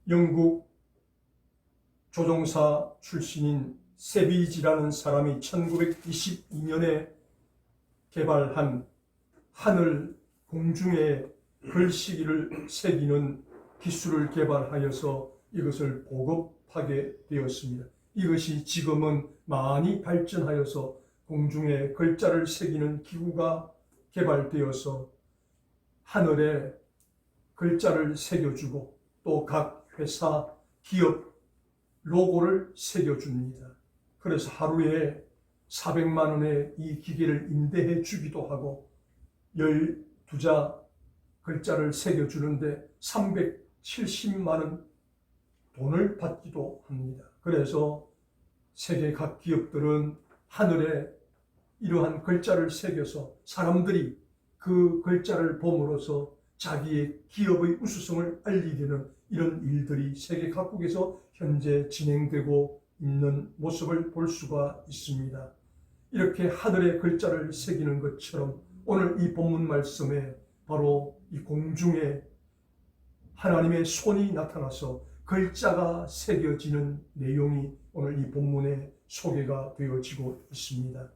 영국 조종사 출신인 세비지라는 사람이 1922년에 개발한 하늘 공중에 글씨를 새기는 기술을 개발하여서 이것을 보급하게 되었습니다. 이것이 지금은 많이 발전하여서 공중에 글자를 새기는 기구가 개발되어서 하늘에 글자를 새겨주고 또 각 회사, 기업 로고를 새겨줍니다. 그래서 하루에 400만 원의 이 기계를 임대해 주기도 하고 12자 글자를 새겨주는데 370만 원 돈을 받기도 합니다. 그래서 세계 각 기업들은 하늘에 이러한 글자를 새겨서 사람들이 그 글자를 봄으로써 자기의 기업의 우수성을 알리려는 이런 일들이 세계 각국에서 현재 진행되고 있는 모습을 볼 수가 있습니다. 이렇게 하늘에 글자를 새기는 것처럼 오늘 이 본문 말씀에 바로 이 공중에 하나님의 손이 나타나서 글자가 새겨지는 내용이 오늘 이 본문에 소개가 되어지고 있습니다.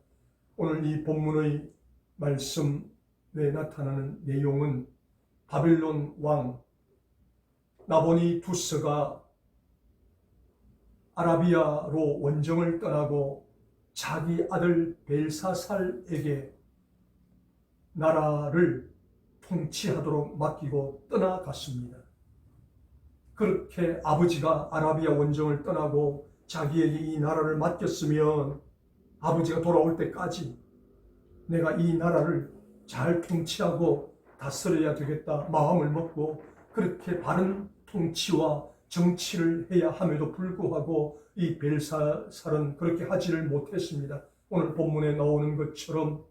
오늘 이 본문의 말씀에 나타나는 내용은 바벨론 왕 나보니두스가 아라비아로 원정을 떠나고 자기 아들 벨사살에게 나라를 통치하도록 맡기고 떠나갔습니다. 그렇게 아버지가 아라비아 원정을 떠나고 자기에게 이 나라를 맡겼으면 아버지가 돌아올 때까지 내가 이 나라를 잘 통치하고 다스려야 되겠다 마음을 먹고 그렇게 바른 통치와 정치를 해야 함에도 불구하고 이 벨사살은 그렇게 하지를 못했습니다. 오늘 본문에 나오는 것처럼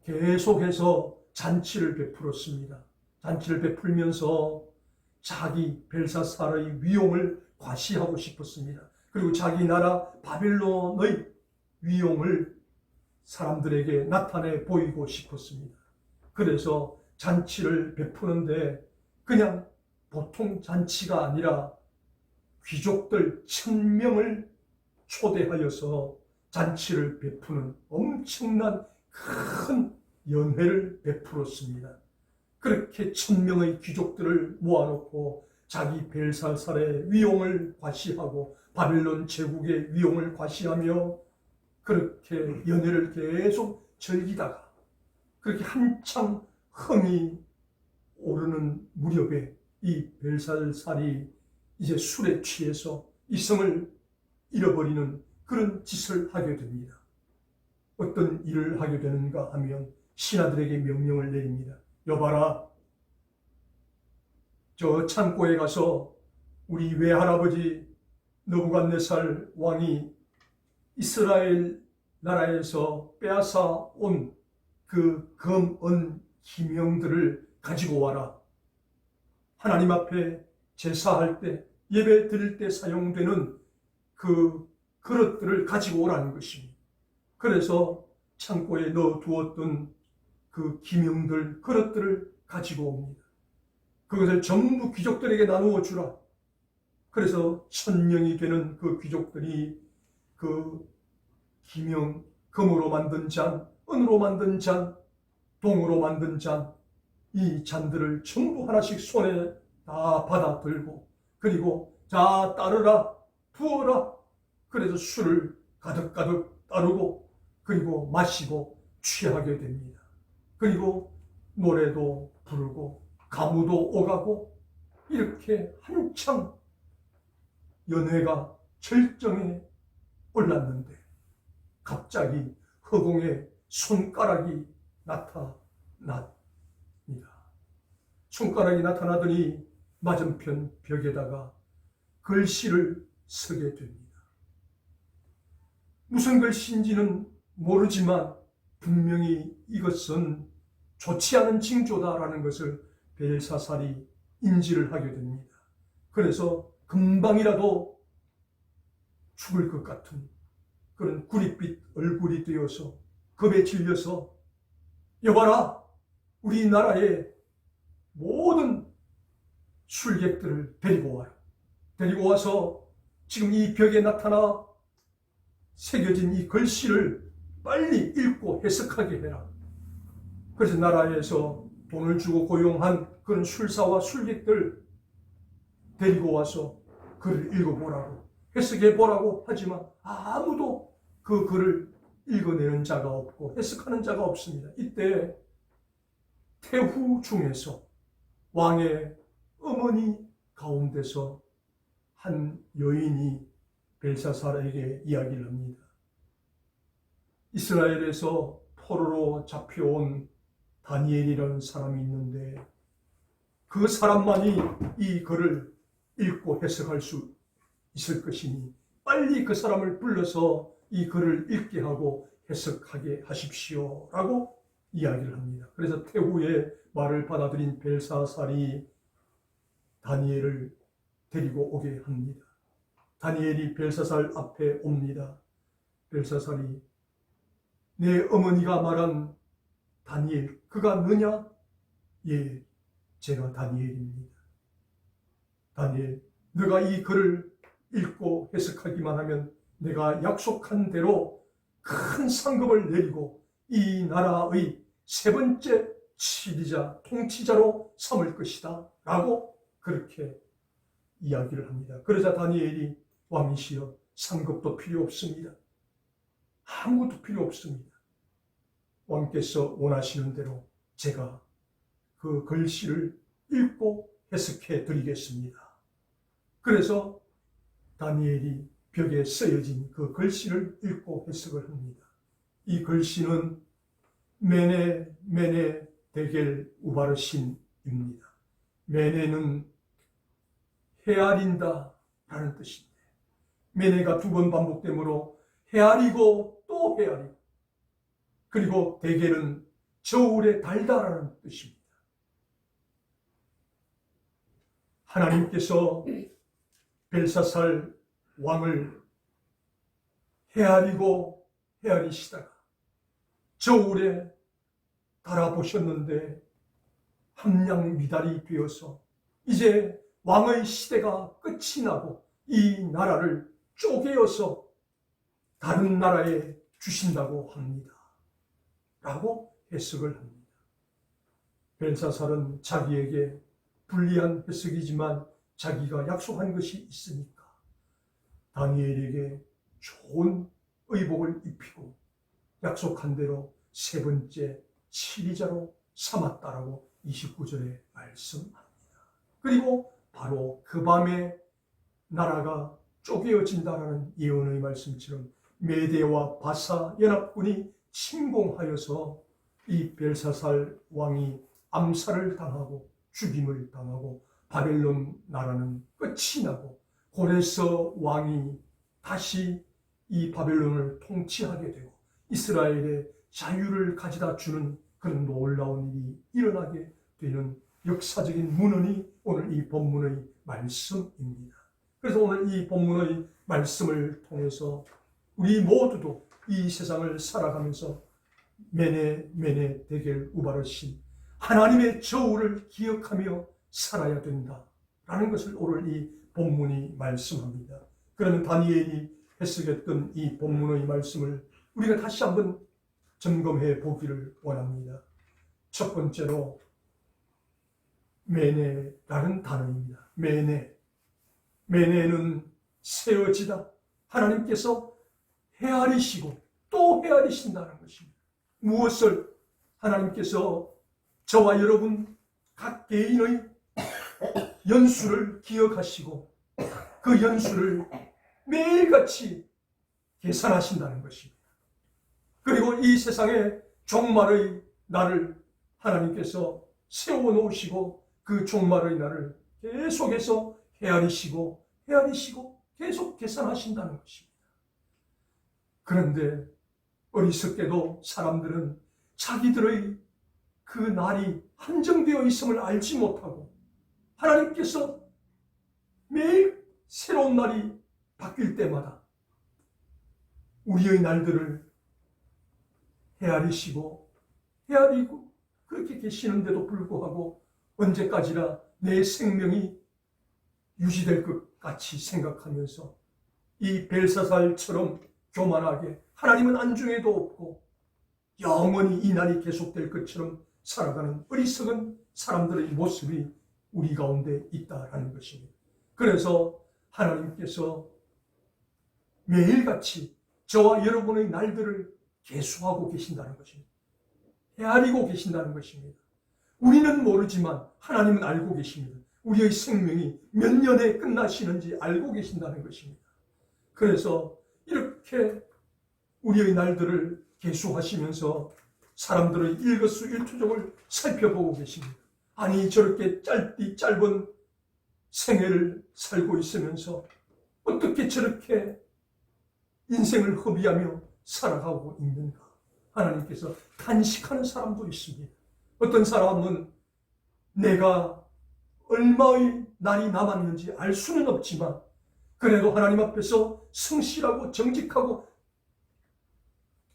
계속해서 잔치를 베풀었습니다. 잔치를 베풀면서 자기 벨사살의 위용을 과시하고 싶었습니다. 그리고 자기 나라 바벨론의 위용을 사람들에게 나타내 보이고 싶었습니다. 그래서 잔치를 베푸는데 그냥 보통 잔치가 아니라 귀족들 1000명을 초대하여서 잔치를 베푸는 엄청난 큰 연회를 베풀었습니다. 그렇게 1000명의 귀족들을 모아놓고 자기 벨사살의 위용을 과시하고 바벨론 제국의 위용을 과시하며 그렇게 연회를 계속 즐기다가 그렇게 한창 흥이 오르는 무렵에 이 벨사살이 이제 술에 취해서 이성을 잃어버리는 그런 짓을 하게 됩니다. 어떤 일을 하게 되는가 하면 신하들에게 명령을 내립니다. 여봐라, 저 창고에 가서 우리 외할아버지 느부갓네살 왕이 이스라엘 나라에서 빼앗아 온 그 금, 은, 기명들을 가지고 와라. 하나님 앞에 제사할 때, 예배 드릴 때 사용되는 그 그릇들을 가지고 오라는 것입니다. 그래서 창고에 넣어두었던 그 기명들, 그릇들을 가지고 옵니다. 그것을 전부 귀족들에게 나누어 주라. 그래서 1000명이 되는 그 귀족들이 그 기명, 금으로 만든 잔, 은으로 만든 잔, 동으로 만든 잔, 이 잔들을 전부 하나씩 손에 다 받아 들고 그리고 자 따르라, 부어라. 그래서 술을 가득가득 따르고 그리고 마시고 취하게 됩니다. 그리고 노래도 부르고 가무도 오가고 이렇게 한창 연회가 절정에 올랐는데 갑자기 허공에 손가락이 나타납니다. 손가락이 나타나더니 맞은편 벽에다가 글씨를 쓰게 됩니다. 무슨 글씨인지는 모르지만 분명히 이것은 좋지 않은 징조다라는 것을 벨사살이 인지를 하게 됩니다. 그래서 금방이라도 죽을 것 같은 그런 구릿빛 얼굴이 되어서 겁에 질려서 여봐라, 우리나라의 모든 술객들을 데리고 와라. 데리고 와서 지금 이 벽에 나타나 새겨진 이 글씨를 빨리 읽고 해석하게 해라. 그래서 나라에서 돈을 주고 고용한 그런 술사와 술객들 데리고 와서 글을 읽어보라고, 해석해보라고 하지만 아무도 그 글을 읽어내는 자가 없고 해석하는 자가 없습니다. 이때 태후 중에서 왕의 어머니 가운데서 한 여인이 벨사살에게 이야기를 합니다. 이스라엘에서 포로로 잡혀온 다니엘이라는 사람이 있는데 그 사람만이 이 글을 읽고 해석할 수 있을 것이니 빨리 그 사람을 불러서 이 글을 읽게 하고 해석하게 하십시오 라고 이야기를 합니다. 그래서 태후의 말을 받아들인 벨사살이 다니엘을 데리고 오게 합니다. 다니엘이 벨사살 앞에 옵니다. 벨사살이 내 어머니가 말한 다니엘, 그가 너냐? 예, 제가 다니엘입니다. 다니엘, 너가 이 글을 읽고 해석하기만 하면 내가 약속한 대로 큰 상급을 내리고 이 나라의 세 번째 치리자, 통치자로 삼을 것이다 라고 그렇게 이야기를 합니다. 그러자 다니엘이 왕이시여, 상급도 필요 없습니다. 아무것도 필요 없습니다. 왕께서 원하시는 대로 제가 그 글씨를 읽고 해석해 드리겠습니다. 그래서 다니엘이 벽에 쓰여진 그 글씨를 읽고 해석을 합니다. 이 글씨는 메네 데겔 우바르신입니다. 메네는 헤아린다 라는 뜻인데 메네가 두 번 반복되므로 헤아리고 또 헤아리고, 그리고 데겔은 저울에 달다라는 뜻입니다. 하나님께서 벨사살 왕을 헤아리고 헤아리시다가 저울에 달아보셨는데 함량미달이 되어서 이제 왕의 시대가 끝이 나고 이 나라를 쪼개어서 다른 나라에 주신다고 합니다. 라고 해석을 합니다. 벨사살은 자기에게 불리한 해석이지만 자기가 약속한 것이 있으니까 다니엘에게 좋은 의복을 입히고 약속한 대로 세 번째 치리자로 삼았다라고 29절에 말씀합니다. 그리고 바로 그 밤에 나라가 쪼개어진다라는 예언의 말씀처럼 메대와 바사 연합군이 침공하여서 이 벨사살 왕이 암살을 당하고 죽임을 당하고 바벨론 나라는 끝이 나고 고레서 왕이 다시 이 바벨론을 통치하게 되고 이스라엘의 자유를 가져다 주는 그런 놀라운 일이 일어나게 되는 역사적인 문헌이 오늘 이 본문의 말씀입니다. 그래서 오늘 이 본문의 말씀을 통해서 우리 모두도 이 세상을 살아가면서 메네 데겔 우바르신 하나님의 저울을 기억하며 살아야 된다라는 것을 오늘 이 본문이 말씀합니다. 그러면 다니엘이 해석했던 이 본문의 말씀을 우리가 다시 한번 점검해 보기를 원합니다. 첫 번째로 메네라는 단어입니다. 메네는 세워지다. 하나님께서 헤아리시고 또 헤아리신다는 것입니다. 무엇을? 하나님께서 저와 여러분 각 개인의 연수를 기억하시고 그 연수를 매일같이 계산하신다는 것입니다. 그리고 이 세상에 종말의 날을 하나님께서 세워놓으시고 그 종말의 날을 계속해서 헤아리시고 계속 계산하신다는 것입니다. 그런데 어리석게도 사람들은 자기들의 그 날이 한정되어 있음을 알지 못하고 하나님께서 매일 새로운 날이 바뀔 때마다 우리의 날들을 헤아리고 그렇게 계시는데도 불구하고 언제까지나 내 생명이 유지될 것 같이 생각하면서 이 벨사살처럼 교만하게 하나님은 안중에도 없고 영원히 이 날이 계속될 것처럼 살아가는 어리석은 사람들의 모습이 우리 가운데 있다라는 것입니다. 그래서 하나님께서 매일같이 저와 여러분의 날들을 계수하고 계신다는 것입니다. 헤아리고 계신다는 것입니다. 우리는 모르지만 하나님은 알고 계십니다. 우리의 생명이 몇 년에 끝나시는지 알고 계신다는 것입니다. 그래서 이렇게 우리의 날들을 계수하시면서 사람들의 일거수일투족을 살펴보고 계십니다. 아니 저렇게 짧은 생애를 살고 있으면서 어떻게 저렇게 인생을 허비하며 살아가고 있는가. 하나님께서 간식하는 사람도 있습니다. 어떤 사람은 내가 얼마의 날이 남았는지 알 수는 없지만 그래도 하나님 앞에서 성실하고 정직하고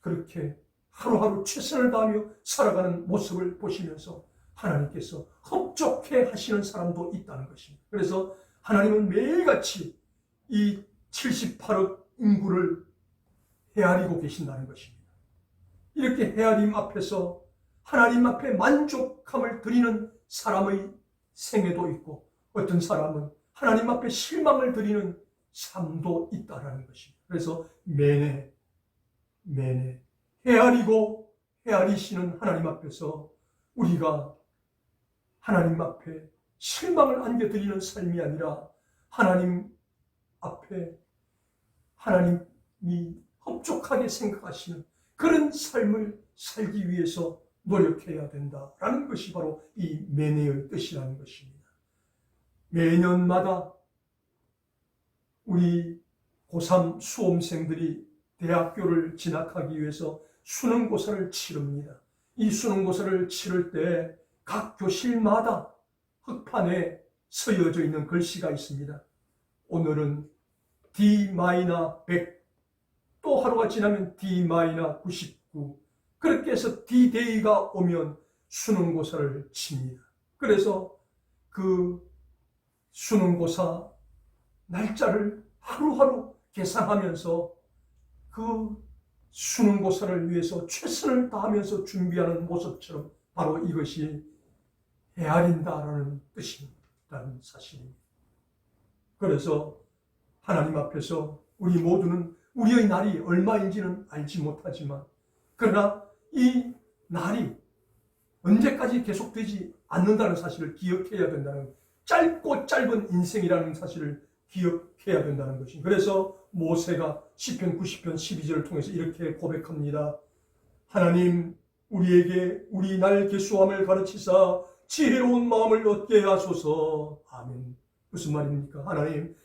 그렇게 하루하루 최선을 다하며 살아가는 모습을 보시면서 하나님께서 흡족해 하시는 사람도 있다는 것입니다. 그래서 하나님은 매일같이 이 78억 인구를 헤아리고 계신다는 것입니다. 이렇게 헤아림 앞에서 하나님 앞에 만족함을 드리는 사람의 생애도 있고 어떤 사람은 하나님 앞에 실망을 드리는 삶도 있다는 것입니다. 그래서 매내 헤아리고 헤아리시는 하나님 앞에서 우리가 하나님 앞에 실망을 안겨드리는 삶이 아니라 하나님 앞에 하나님이 흡족하게 생각하시는 그런 삶을 살기 위해서 노력해야 된다라는 것이 바로 이 매내의 뜻이라는 것입니다. 매년마다 우리 고3 수험생들이 대학교를 진학하기 위해서 수능고사를 치릅니다. 이 수능고사를 치를 때 각 교실마다 흑판에 서여져 있는 글씨가 있습니다. 오늘은 D-100, 또 하루가 지나면 D-99, 그렇게 해서 D-Day가 오면 수능고사를 칩니다. 그래서 그 수능고사 날짜를 하루하루 계산하면서 그 수능고사를 위해서 최선을 다하면서 준비하는 모습처럼 바로 이것이 헤아린다라는 뜻이라는 사실입니다. 그래서 하나님 앞에서 우리 모두는 우리의 날이 얼마인지는 알지 못하지만 그러나 이 날이 언제까지 계속되지 않는다는 사실을 기억해야 된다는, 짧고 짧은 인생이라는 사실을 기억해야 된다는 것입니다. 그래서 모세가 시편 90편 12절을 통해서 이렇게 고백합니다. 하나님, 우리에게 우리 날 계수함을 가르치사 지혜로운 마음을 얻게 하소서. 아멘. 무슨 말입니까? 하나님,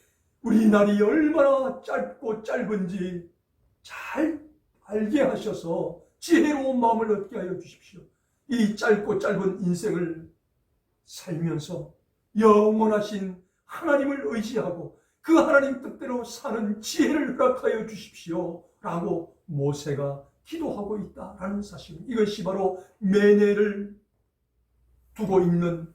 우리 날이 얼마나 짧고 짧은지 잘 알게 하셔서 지혜로운 마음을 얻게 하여 주십시오. 이 짧고 짧은 인생을 살면서 영원하신 하나님을 의지하고 그 하나님 뜻대로 사는 지혜를 허락하여 주십시오 라고 모세가 기도하고 있다라는 사실, 이것이 바로 매내를 두고 있는,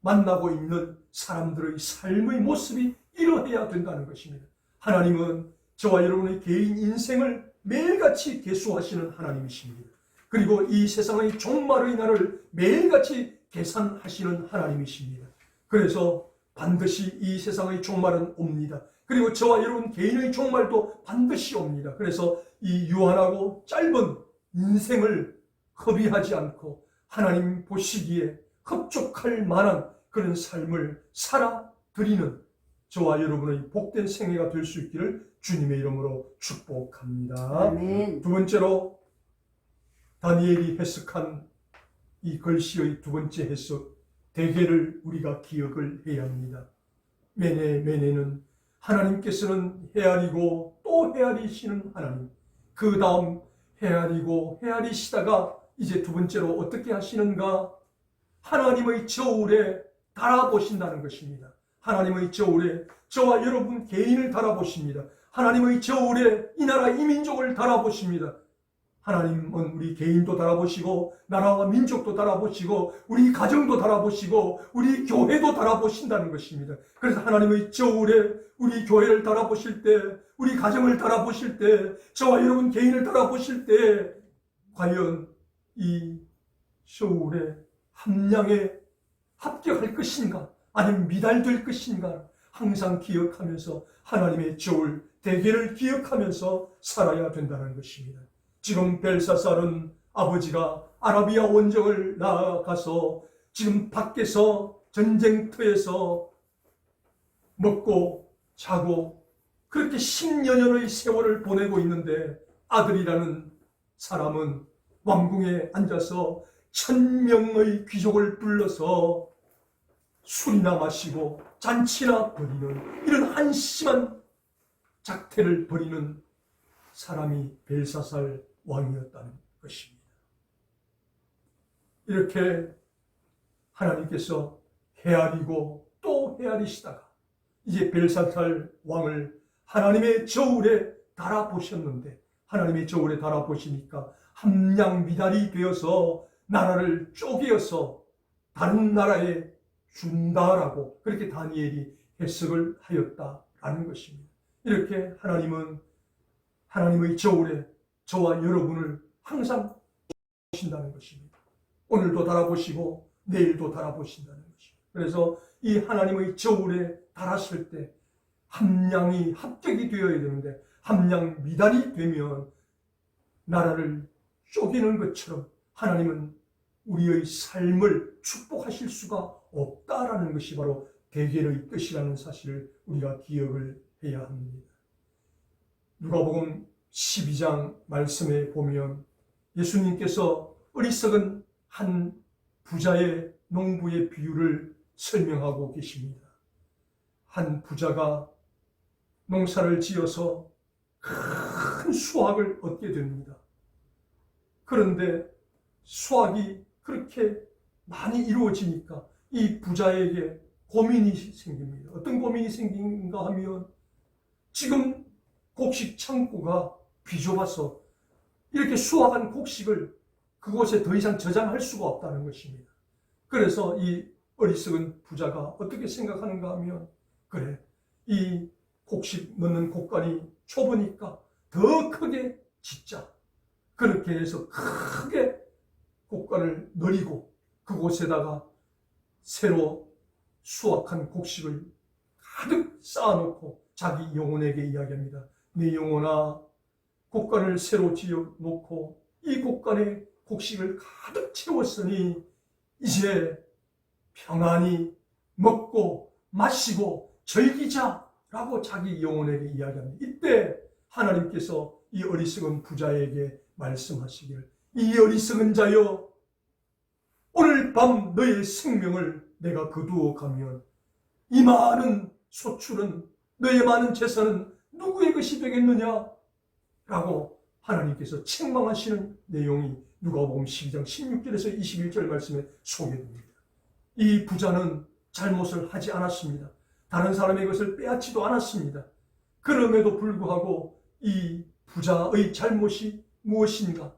만나고 있는 사람들의 삶의 모습이 이러해야 된다는 것입니다. 하나님은 저와 여러분의 개인 인생을 매일같이 계수하시는 하나님이십니다. 그리고 이 세상의 종말의 날을 매일같이 계산하시는 하나님이십니다. 그래서 반드시 이 세상의 종말은 옵니다. 그리고 저와 여러분 개인의 종말도 반드시 옵니다. 그래서 이 유한하고 짧은 인생을 허비하지 않고 하나님 보시기에 흡족할 만한 그런 삶을 살아드리는 저와 여러분의 복된 생애가 될 수 있기를 주님의 이름으로 축복합니다. 아멘. 두 번째로 다니엘이 해석한 이 글씨의 두 번째 해석, 대개를 우리가 기억을 해야 합니다. 매내는 하나님께서는 헤아리고 또 헤아리시는 하나님, 그 다음 헤아리고 헤아리시다가 이제 두 번째로 어떻게 하시는가? 하나님의 저울에 달아보신다는 것입니다. 하나님의 저울에 저와 여러분 개인을 달아보십니다. 하나님의 저울에 이 나라 이 민족을 달아보십니다. 하나님은 우리 개인도 달아보시고 나라와 민족도 달아보시고 우리 가정도 달아보시고 우리 교회도 달아보신다는 것입니다. 그래서 하나님의 저울에 우리 교회를 달아보실 때, 우리 가정을 달아보실 때, 저와 여러분 개인을 달아보실 때 과연 이 저울에 함량에 합격할 것인가 아니면 미달될 것인가 항상 기억하면서 하나님의 저울 대계를 기억하면서 살아야 된다는 것입니다. 지금 벨사살은 아버지가 아라비아 원정을 나가서 지금 밖에서 전쟁터에서 먹고 자고 그렇게 10여 년의 세월을 보내고 있는데 아들이라는 사람은 왕궁에 앉아서 1000명의 귀족을 불러서 술이나 마시고 잔치나 벌이는 이런 한심한 작태를 벌이는 사람이 벨사살 왕이었다는 것입니다. 이렇게 하나님께서 헤아리고 또 헤아리시다가 이제 벨사살 왕을 하나님의 저울에 달아보셨는데 하나님의 저울에 달아보시니까 함량미달이 되어서 나라를 쪼개어서 다른 나라에 준다라고 그렇게 다니엘이 해석을 하였다라는 것입니다. 이렇게 하나님은 하나님의 저울에 저와 여러분을 항상 보신다는 것입니다. 오늘도 달아보시고 내일도 달아보신다는 것입니다. 그래서 이 하나님의 저울에 달았을 때 함량이 합격이 되어야 되는데 함량 미달이 되면 나라를 쪼개는 것처럼 하나님은 우리의 삶을 축복하실 수가 없다라는 것이 바로 대계의 뜻이라는 사실을 우리가 기억을 해야 합니다. 누가복음 12장 말씀에 보면 예수님께서 어리석은 한 부자의 농부의 비유를 설명하고 계십니다. 한 부자가 농사를 지어서 큰 수확을 얻게 됩니다. 그런데 수확이 그렇게 많이 이루어지니까 이 부자에게 고민이 생깁니다. 어떤 고민이 생긴가 하면 지금 곡식 창고가 비좁아서 이렇게 수확한 곡식을 그곳에 더 이상 저장할 수가 없다는 것입니다. 그래서 이 어리석은 부자가 어떻게 생각하는가 하면 그래, 이 곡식 넣는 곡간이 좁으니까 더 크게 짓자. 그렇게 해서 크게 곡간을 늘리고 그곳에다가 새로 수확한 곡식을 가득 쌓아놓고 자기 영혼에게 이야기합니다. 네 영혼아, 곡간을 새로 지어놓고 이 곡간에 곡식을 가득 채웠으니 이제 평안히 먹고 마시고 즐기자라고 자기 영혼에게 이야기합니다. 이때 하나님께서 이 어리석은 부자에게 말씀하시기를 이 어리석은 자여 오늘 밤 너의 생명을 내가 거두어 가면 이 많은 소출은 너의 많은 재산은 누구의 것이 되겠느냐? 라고 하나님께서 책망하시는 내용이 누가복음 12장 16절에서 21절 말씀에 소개됩니다. 이 부자는 잘못을 하지 않았습니다. 다른 사람의 것을 빼앗지도 않았습니다. 그럼에도 불구하고 이 부자의 잘못이 무엇인가?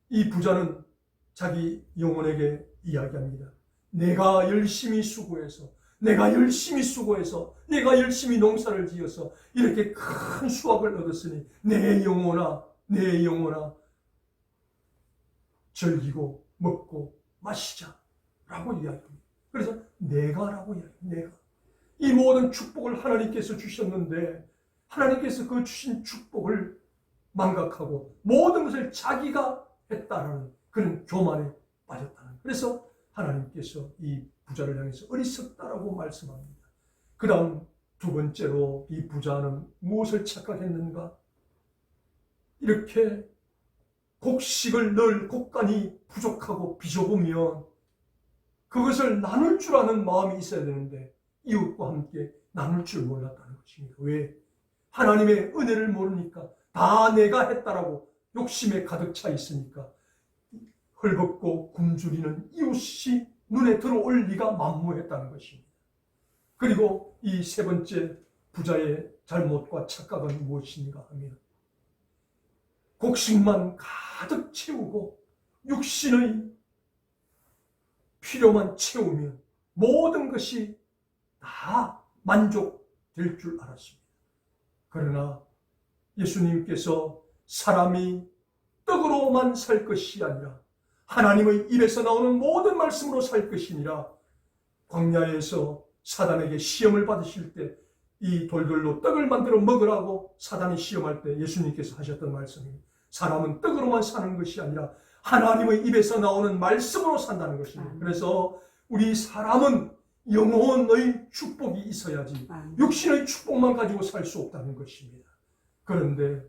이 부자는 자기 영혼에게 이야기합니다. 내가 열심히 수고해서 내가 열심히 농사를 지어서 이렇게 큰 수확을 얻었으니 내 영혼아 즐기고 먹고 마시자라고 이야기합니다. 그래서 내가라고 이야기합니다. 내가. 이 모든 축복을 하나님께서 주셨는데 하나님께서 그 주신 축복을 망각하고 모든 것을 자기가 했다라는 그런 교만에 빠졌다는. 그래서 하나님께서 이 부자를 향해서 어리석다라고 말씀합니다. 그 다음 두 번째로 이 부자는 무엇을 착각했는가? 이렇게 곡식을 넣을 곡간이 부족하고 비좁으면 그것을 나눌 줄 아는 마음이 있어야 되는데 이웃과 함께 나눌 줄 몰랐다는 것입니다. 왜? 하나님의 은혜를 모르니까 다 내가 했다라고 욕심에 가득 차 있으니까 헐벗고 굶주리는 이웃이 눈에 들어올 리가 만무했다는 것입니다. 그리고 이 세 번째 부자의 잘못과 착각은 무엇인가 하면 곡식만 가득 채우고 육신의 필요만 채우면 모든 것이 다 만족될 줄 알았습니다. 그러나 예수님께서 사람이 떡으로만 살 것이 아니라 하나님의 입에서 나오는 모든 말씀으로 살 것이니라, 광야에서 사단에게 시험을 받으실 때 이 돌들로 떡을 만들어 먹으라고 사단이 시험할 때 예수님께서 하셨던 말씀이, 사람은 떡으로만 사는 것이 아니라 하나님의 입에서 나오는 말씀으로 산다는 것입니다. 그래서 우리 사람은 영혼의 축복이 있어야지 육신의 축복만 가지고 살 수 없다는 것입니다. 그런데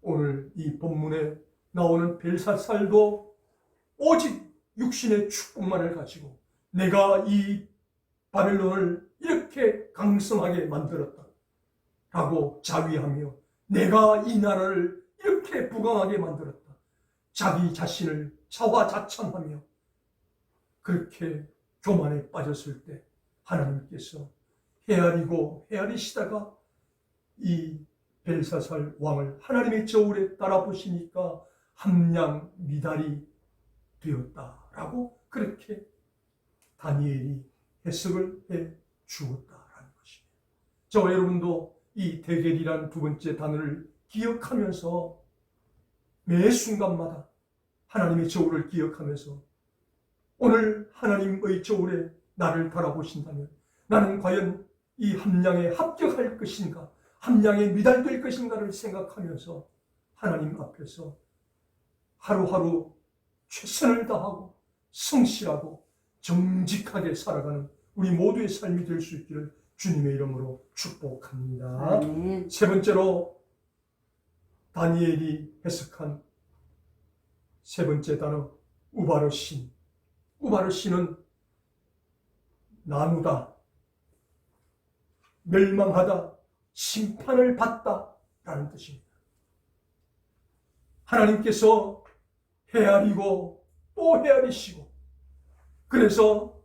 오늘 이 본문에 나오는 벨사살도 오직 육신의 축복만을 가지고 내가 이 바벨론을 이렇게 강성하게 만들었다 라고 자위하며, 내가 이 나라를 이렇게 부강하게 만들었다, 자기 자신을 자화자찬하며 그렇게 교만에 빠졌을 때 하나님께서 헤아리고 헤아리시다가 이 벨사살 왕을 하나님의 저울에 따라 보시니까 함량 미달이 되었다라고 그렇게 다니엘이 해석을 해 주었다라는 것입니다. 저와 여러분도 이 대겔이라는 두 번째 단어를 기억하면서 매 순간마다 하나님의 저울을 기억하면서 오늘 하나님의 저울에 나를 바라보신다면 나는 과연 이 함량에 합격할 것인가, 함량에 미달될 것인가를 생각하면서 하나님 앞에서 하루하루 최선을 다하고 성실하고 정직하게 살아가는 우리 모두의 삶이 될 수 있기를 주님의 이름으로 축복합니다. 아멘. 세 번째로 다니엘이 해석한 세 번째 단어, 우바르신. 우바르신은 나누다, 멸망하다, 심판을 받다 라는 뜻입니다. 하나님께서 헤아리고 또 헤아리시고, 그래서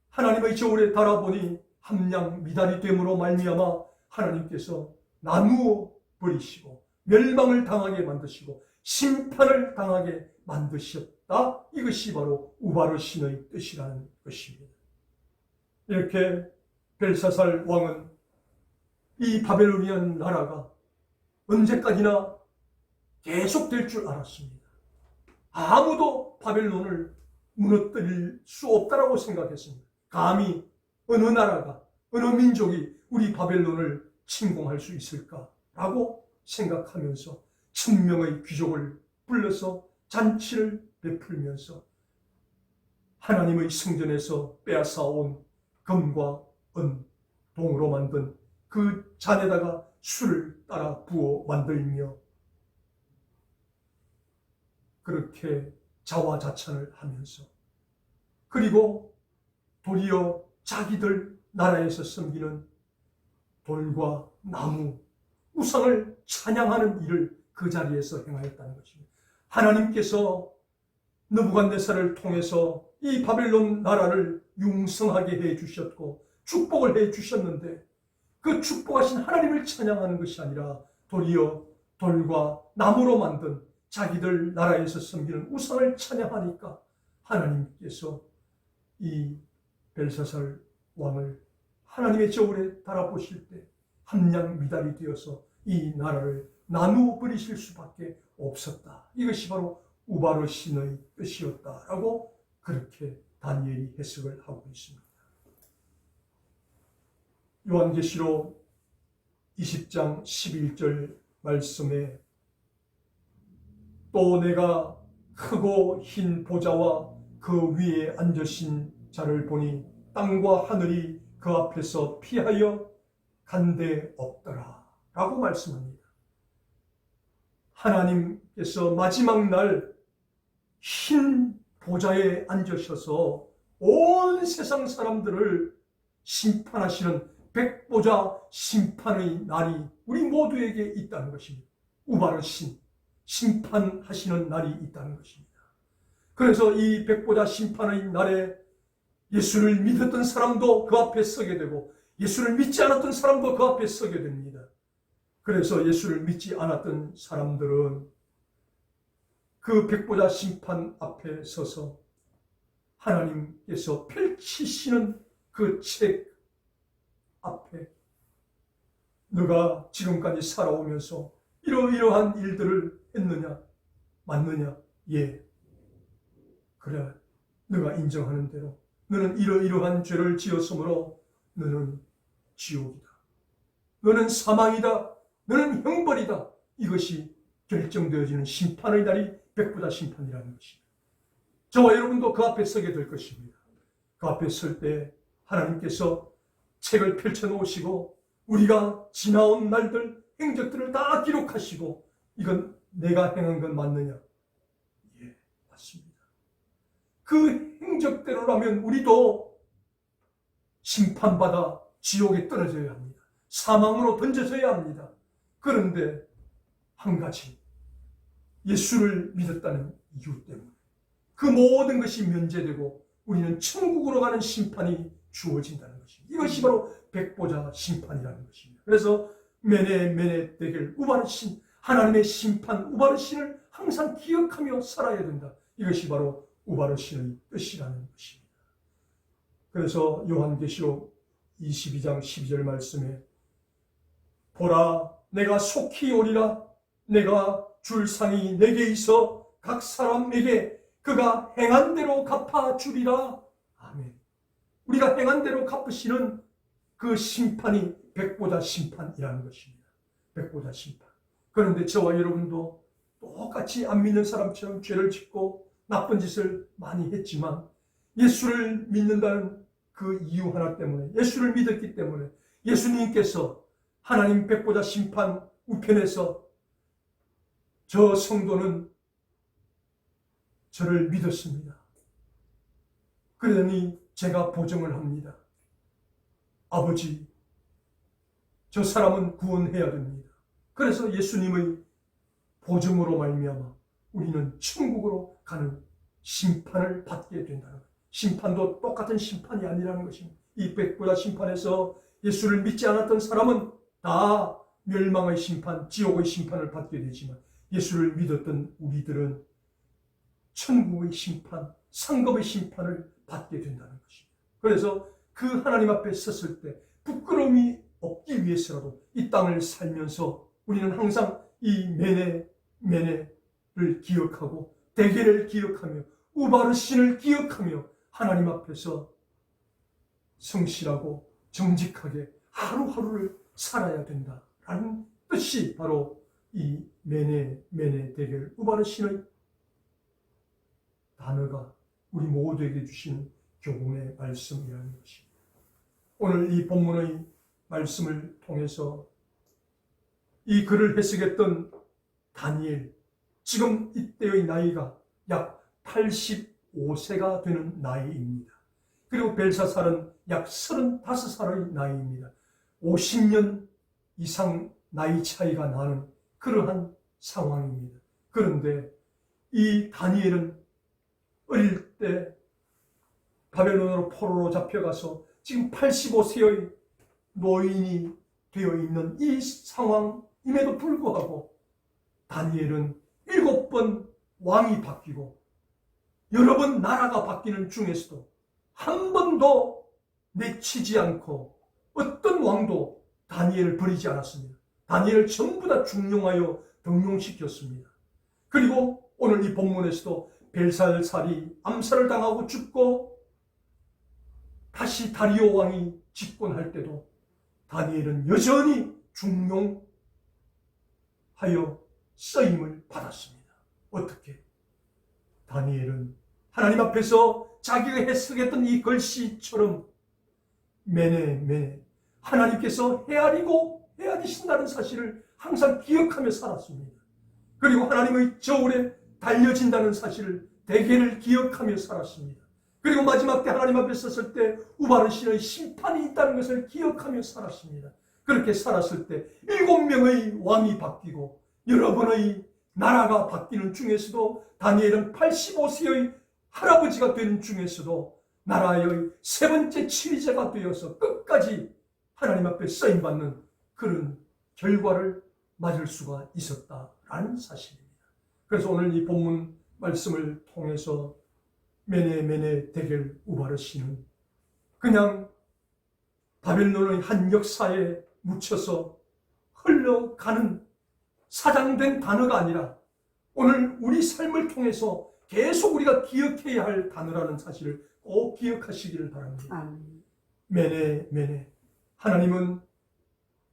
하나님의 저울에 달아보니 함량 미달이 됨으로 말미암아 하나님께서 나누어 버리시고 멸망을 당하게 만드시고 심판을 당하게 만드셨다. 이것이 바로 우바르신의 뜻이라는 것입니다. 이렇게 벨사살 왕은 이 바벨로니안 나라가 언제까지나 계속될 줄 알았습니다. 아무도 바벨론을 무너뜨릴 수 없다라고 생각했습니다. 감히 어느 나라가, 어느 민족이 우리 바벨론을 침공할 수 있을까라고 생각하면서 1000명의 귀족을 불러서 잔치를 베풀면서 하나님의 성전에서 빼앗아온 금과 은, 동으로 만든 그 잔에다가 술을 따라 부어 만들며 그렇게 자화자찬을 하면서, 그리고 도리어 자기들 나라에서 섬기는 돌과 나무, 우상을 찬양하는 일을 그 자리에서 행하였다는 것입니다. 하나님께서 느부갓네살을 통해서 이 바벨론 나라를 융성하게 해주셨고 축복을 해주셨는데, 그 축복하신 하나님을 찬양하는 것이 아니라 도리어 돌과 나무로 만든 자기들 나라에서 섬기는 우상을 찬양하니까 하나님께서 이 벨사살 왕을 하나님의 저울에 달아보실 때 함량 미달이 되어서 이 나라를 나누어 버리실 수밖에 없었다. 이것이 바로 우바르신의 뜻이었다라고 그렇게 다니엘이 해석을 하고 있습니다. 요한계시록 20장 11절 말씀에 또 내가 크고 흰 보좌와 그 위에 앉으신 자를 보니 땅과 하늘이 그 앞에서 피하여 간데 없더라 라고 말씀합니다. 하나님께서 마지막 날 흰 보좌에 앉으셔서 온 세상 사람들을 심판하시는 백보자 심판의 날이 우리 모두에게 있다는 것입니다. 우바르신 심판하시는 날이 있다는 것입니다. 그래서 이 백보자 심판의 날에 예수를 믿었던 사람도 그 앞에 서게 되고 예수를 믿지 않았던 사람도 그 앞에 서게 됩니다. 그래서 예수를 믿지 않았던 사람들은 그 백보자 심판 앞에 서서 하나님께서 펼치시는 그 책 앞에 너가 지금까지 살아오면서 이러이러한 일들을 했느냐? 맞느냐? 예. 그래. 너가 인정하는 대로 너는 이러이러한 죄를 지었으므로 너는 지옥이다. 너는 사망이다. 너는 형벌이다. 이것이 결정되어지는 심판의 날이 백보자 심판이라는 것입니다. 저와 여러분도 그 앞에 서게 될 것입니다. 그 앞에 설 때 하나님께서 책을 펼쳐놓으시고 우리가 지나온 날들, 행적들을 다 기록하시고 이건 내가 행한 건 맞느냐? 예, 맞습니다. 그 행적대로라면 우리도 심판받아 지옥에 떨어져야 합니다. 사망으로 던져져야 합니다. 그런데 한 가지, 예수를 믿었다는 이유 때문에 그 모든 것이 면제되고 우리는 천국으로 가는 심판이 주어진다는 것입니다. 이것이 바로 백보자 심판이라는 것입니다. 그래서 메네 데겔 우바르신, 하나님의 심판 우바르신을 항상 기억하며 살아야 된다. 이것이 바로 우바르신의 뜻이라는 것입니다. 그래서 요한계시록 22장 12절 말씀에 보라 내가 속히 오리라. 내가 줄 상이 내게 있어 각 사람에게 그가 행한 대로 갚아주리라. 아멘. 우리가 행한 대로 갚으시는 그 심판이 백보자 심판이라는 것입니다. 백보자 심판. 그런데 저와 여러분도 똑같이 안 믿는 사람처럼 죄를 짓고 나쁜 짓을 많이 했지만 예수를 믿는다는 그 이유 하나 때문에, 예수를 믿었기 때문에 예수님께서 하나님 백보자 심판 우편에서 저 성도는 저를 믿었습니다. 그러니 제가 보증을 합니다. 아버지, 저 사람은 구원해야 됩니다. 그래서 예수님의 보증으로 말미암아 우리는 천국으로 가는 심판을 받게 된다는 것. 심판도 똑같은 심판이 아니라는 것입니다. 이 백보자 심판에서 예수를 믿지 않았던 사람은 다 멸망의 심판, 지옥의 심판을 받게 되지만 예수를 믿었던 우리들은 천국의 심판, 상급의 심판을 받게 된다는 것입니다. 그래서 그 하나님 앞에 섰을 때 부끄러움이 없기 위해서라도 이 땅을 살면서 우리는 항상 이 메네를 기억하고 대개를 기억하며 우바르신을 기억하며 하나님 앞에서 성실하고 정직하게 하루하루를 살아야 된다라는 뜻이 바로 이 메네 대결 우바르신의 단어가 우리 모두에게 주시는 교훈의 말씀이라는 것입니다. 오늘 이 본문의 말씀을 통해서 이 글을 해석했던 다니엘, 지금 이때의 나이가 약 85세가 되는 나이입니다. 그리고 벨사살은 약 35살의 나이입니다. 50년 이상 나이 차이가 나는 그러한 상황입니다. 그런데 이 다니엘은 어릴 때 바벨론으로 포로로 잡혀가서 지금 85세의 노인이 되어 있는 이 상황임에도 불구하고 다니엘은 7번 왕이 바뀌고 여러 번 나라가 바뀌는 중에서도 한 번도 내치지 않고 어떤 왕도 다니엘을 버리지 않았습니다. 다니엘을 전부 다 중용하여 등용시켰습니다. 그리고 오늘 이 본문에서도 벨사살이 암살을 당하고 죽고 다시 다리오 왕이 집권할 때도 다니엘은 여전히 중용하여 쓰임을 받았습니다. 어떻게? 다니엘은 하나님 앞에서 자기가 해석했던 이 글씨처럼 메네 하나님께서 헤아리신다는 사실을 항상 기억하며 살았습니다. 그리고 하나님의 저울에 달려진다는 사실을 대개를 기억하며 살았습니다. 그리고 마지막 때 하나님 앞에 섰을 때 우바르신의 심판이 있다는 것을 기억하며 살았습니다. 그렇게 살았을 때 7명의 왕이 바뀌고 여러 번의 나라가 바뀌는 중에서도 다니엘은 85세의 할아버지가 되는 중에서도 나라의 세 번째 치리자가 되어서 끝까지 하나님 앞에 쓰임받는 그런 결과를 맞을 수가 있었다라는 사실입니다. 그래서 오늘 이 본문 말씀을 통해서 메네 데겔 우바르시는 그냥 바벨론의 한 역사에 묻혀서 흘러가는 사장된 단어가 아니라 오늘 우리 삶을 통해서 계속 우리가 기억해야 할 단어라는 사실을 꼭 기억하시기를 바랍니다. 메네. 하나님은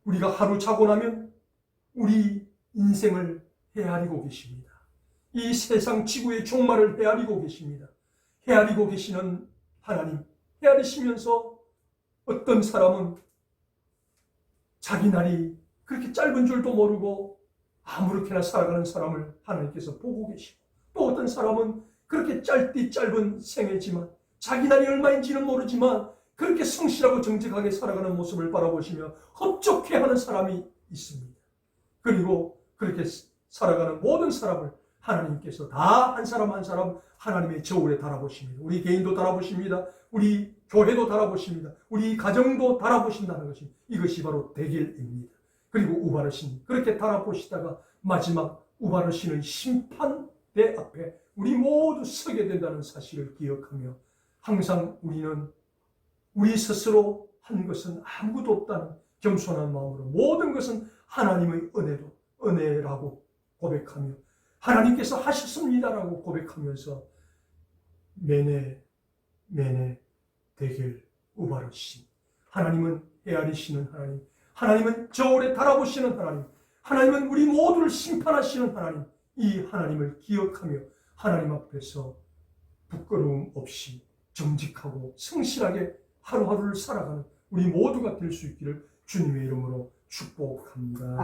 우리가 하루 자고 나면 우리 인생을 헤아리고 계십니다. 이 세상 지구의 종말을 헤아리고 계십니다. 헤아리고 계시는 하나님, 헤아리시면서 어떤 사람은 자기 날이 그렇게 짧은 줄도 모르고 아무렇게나 살아가는 사람을 하나님께서 보고 계시고, 또 어떤 사람은 그렇게 짧은 생애지만 자기 날이 얼마인지는 모르지만 그렇게 성실하고 정직하게 살아가는 모습을 바라보시며 흡족해하는 사람이 있습니다. 그리고 그렇게 살아가는 모든 사람을 하나님께서 다 한 사람 한 사람 하나님의 저울에 달아보십니다. 우리 개인도 달아보십니다. 우리 교회도 달아보십니다. 우리 가정도 달아보신다는 것입니다. 이것이 바로 대결입니다. 그리고 우바르신 그렇게 달아보시다가 마지막 우바르신의 심판대 앞에 우리 모두 서게 된다는 사실을 기억하며 항상 우리는 우리 스스로 한 것은 아무것도 없다는 겸손한 마음으로 모든 것은 하나님의 은혜라고 고백하며 하나님께서 하셨습니다라고 고백하면서 메네 데겔 우바르신 하나님은 헤아리시는 하나님, 하나님은 저울에 달아보시는 하나님, 하나님은 우리 모두를 심판하시는 하나님, 이 하나님을 기억하며 하나님 앞에서 부끄러움 없이 정직하고 성실하게 하루하루를 살아가는 우리 모두가 될 수 있기를 주님의 이름으로 축복합니다.